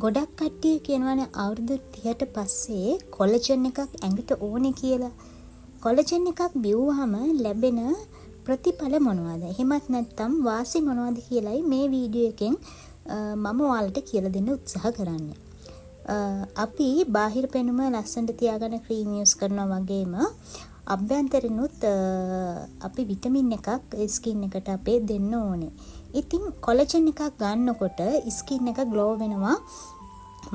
ගොඩක් කට්ටිය කියනවානේ අවුරුදු 30ට පස්සේ කොලජන් එකක් ඇඟට ඕනේ කියලා. කොලජන් එකක් බිව්වහම ලැබෙන ප්‍රතිඵල මොනවද? එහෙමත් නැත්නම් වාසි මොනවද කියලායි මේ වීඩියෝ එකෙන් මම ඔයාලට කියලා දෙන්න උත්සාහ කරන්නේ. අපි බාහිර පෙනුම ලස්සනට තියාගන්න ක්‍රීම් යූස් කරනවා වගේම අභ්‍යන්තරිනුත් අපි විටමින් එකක් ස්කින් එකට අපේ දෙන්න ඕනේ. ඉතින් කොලජන් එකක් ගන්නකොට ස්කින් එක ග්ලෝ වෙනවා.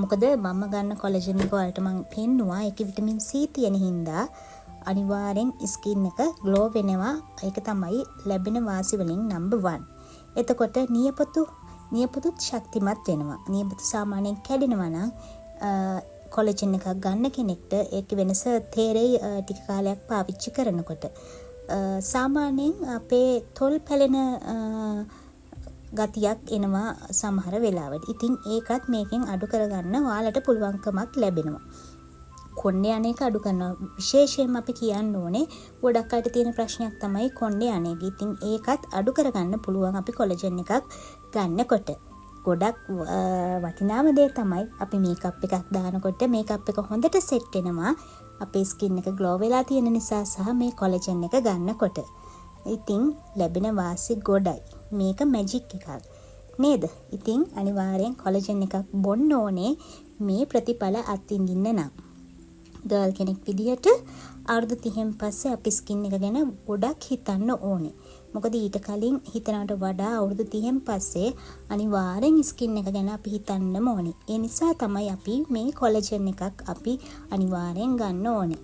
මොකද මම ගන්න කොලජන් එක වලට මම පෙන්නුවා ඒකේ විටමින් C තියෙන හින්දා අනිවාර්යෙන් ස්කින් එක ග්ලෝ වෙනවා. ඒක තමයි ලැබෙන වාසි වලින් නම්බර් 1. එතකොට නියපොතුත් ශක්තිමත් වෙනවා. නියපොතු සාමාන්‍යයෙන් කැඩෙනවා නම් කොලජන් එකක් ගන්න කෙනෙක්ට ඒක වෙනස තේරෙයි ටික කාලයක් පාවිච්චි කරනකොට. සාමාන්‍යයෙන් අපේ තොල් පැලෙන ගතියක් එනවා සමහර වෙලාවට. ඉතින් ඒකත් මේකෙන් අඩු කරගන්න ඔයාලට පුළුවන්කමක් ලැබෙනවා. කොණ්ඩේ අනේක අඩු කරනවා. විශේෂයෙන්ම අපි කියන්න ඕනේ ගොඩක් අයට තියෙන ප්‍රශ්නයක් තමයි කොණ්ඩේ අනේක. ඉතින් ඒකත් අඩු කරගන්න පුළුවන් අපි කොලජන් එකක් ගන්නකොට. ගොඩක් වටිනාම දේ තමයි අපි මේකප් එකක් දානකොට මේකප් එක හොඳට සෙට් වෙනවා. අපේ ස්කින් එක ග්ලෝ වෙලා තියෙන නිසා සහ මේ කොලජන් එක ගන්නකොට. ඉතින් ලැබෙන වාසි ගොඩයි. මේක මැජික් එකක් නේද? ඉතින් අනිවාර්යෙන් කොලජන් එකක් බොන්න ඕනේ මේ ප්‍රතිඵල අත්විඳින්න නම්. ගර්ල් කෙනෙක් විදිහට අවුරුදු 30න් පස්සේ අපි ස්කින් එක ගැන ගොඩක් හිතන්න ඕනේ. මොකද ඊට කලින් හිතනවට වඩා අවුරුදු 30න් පස්සේ අනිවාර්යෙන් ස්කින් එක ගැන අපි හිතන්නම ඕනේ. ඒ නිසා තමයි අපි මේ කොලජන් එකක් අපි අනිවාර්යෙන් ගන්න ඕනේ.